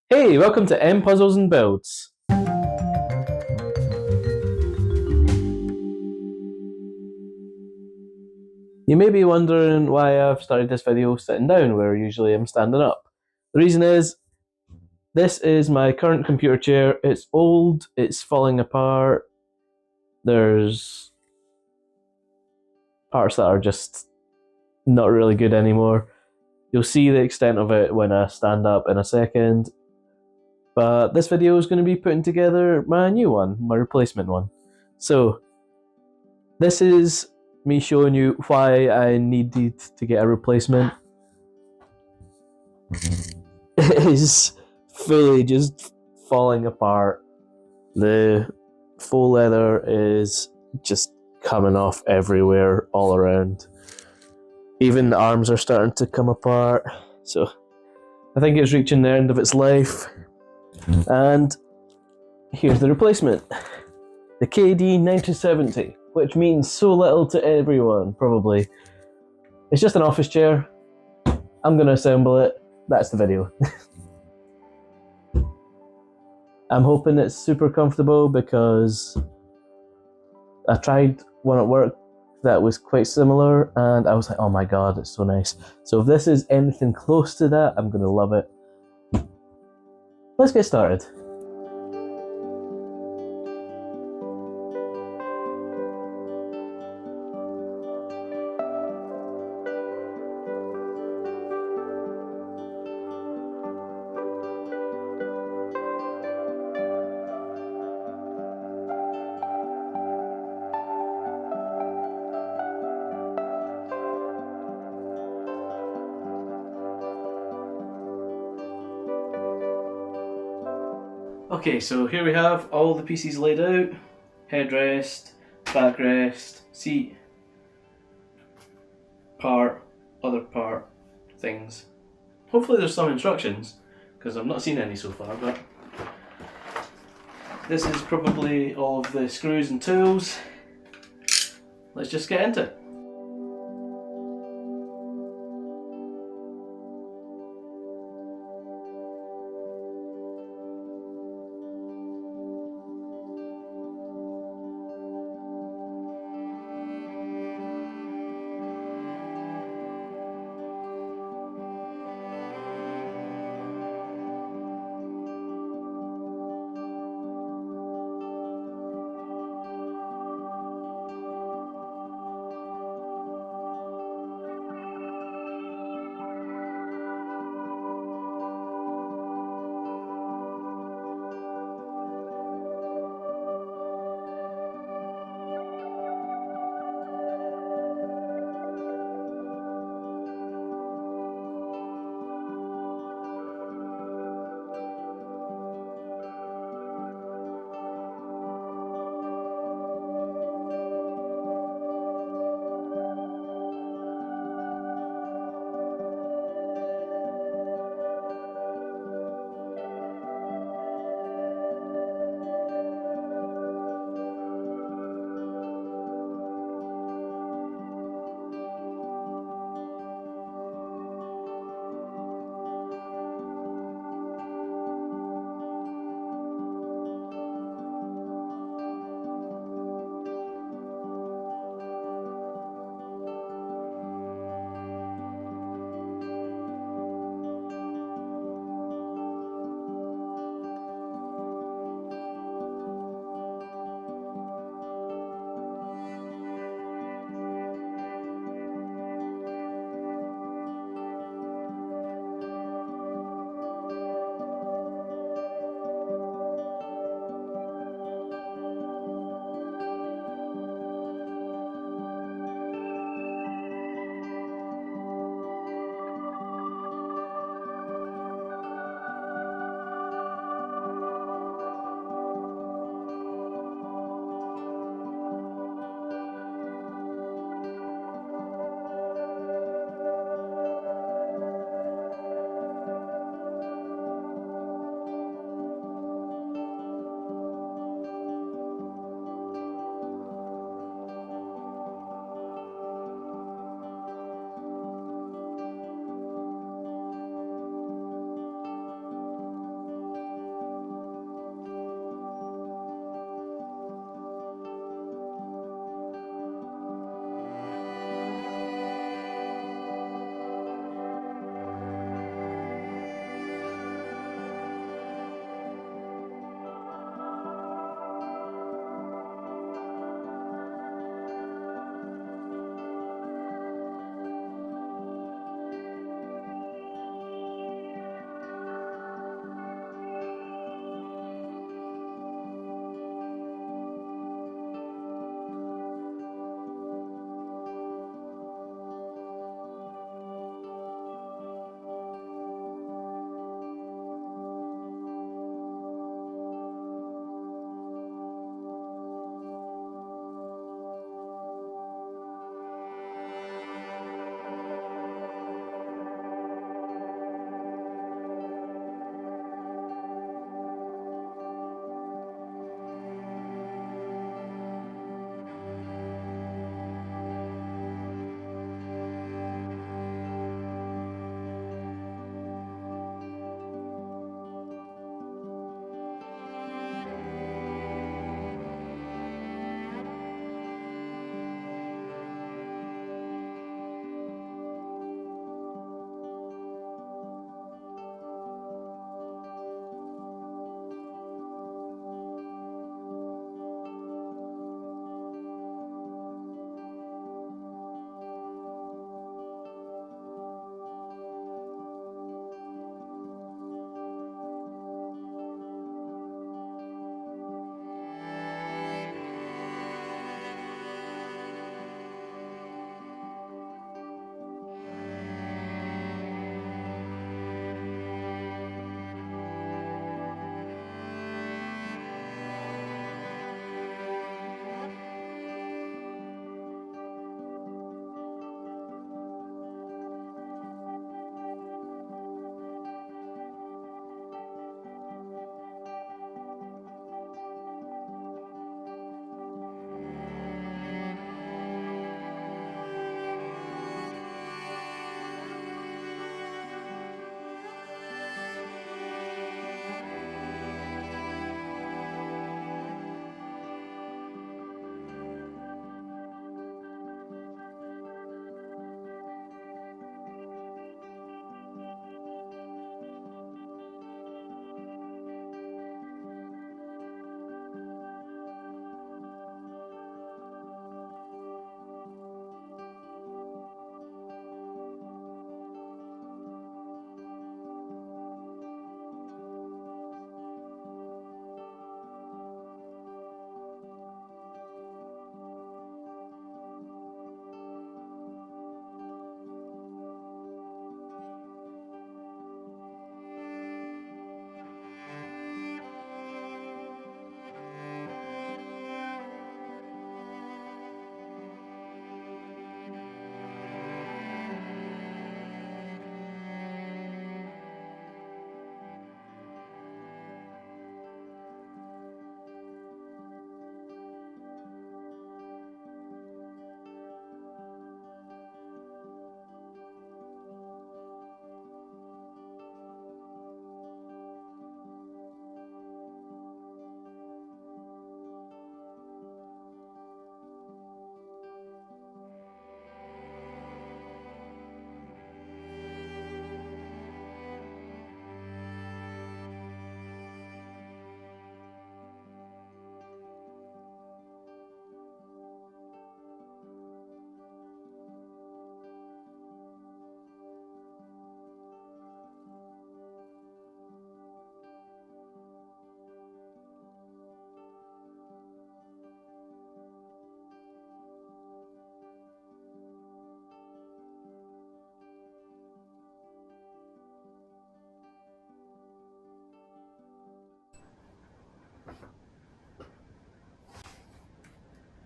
Hey, welcome to M Puzzles and Builds. You may be wondering why I've started this video sitting down where usually I'm standing up. The reason is this is my current computer chair. It's old, it's falling apart. There's parts that are just not really good anymore. You'll see the extent of it when I stand up in a second. But this video is going to be putting together my new one, my replacement one. So, this is me showing you why I needed to get a replacement. It is fully just falling apart. The faux leather is just coming off everywhere, all around. Even the arms are starting to come apart. So I think it's reaching the end of its life. And here's the replacement. The KD 9070, which means so little to everyone, probably. It's just an office chair. I'm going to assemble it. That's the video. I'm hoping it's super comfortable because I tried one at work that was quite similar and I was like, oh my god, it's so nice. So if this is anything close to that, I'm going to love it. Let's get started. Okay, so here we have all the pieces laid out. Headrest, backrest, seat, part, other part, things. Hopefully there's some instructions, because I've not seen any so far, but this is probably all of the screws and tools. Let's just get into it.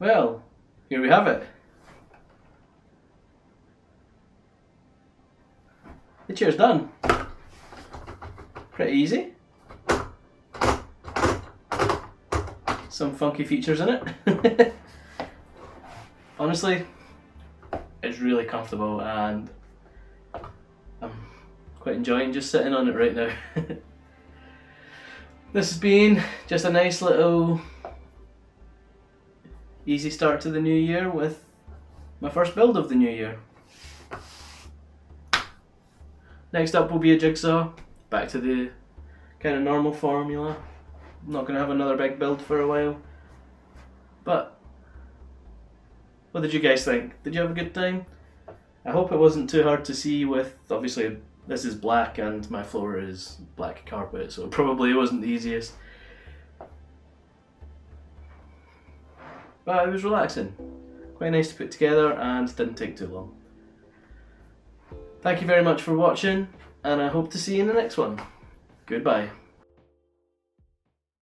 Well, here we have it. The chair's done. Pretty easy. Some funky features in it. Honestly, it's really comfortable and I'm quite enjoying just sitting on it right now. This has been just a nice little easy start to the new year with my first build of the new year. Next up will be a jigsaw, back to the kind of normal formula. I'm not going to have another big build for a while. But what did you guys think? Did you have a good time? I hope it wasn't too hard to see with, obviously this is black and my floor is black carpet, so it probably wasn't the easiest. But it was relaxing. Quite nice to put together and didn't take too long. Thank you very much for watching and I hope to see you in the next one. Goodbye.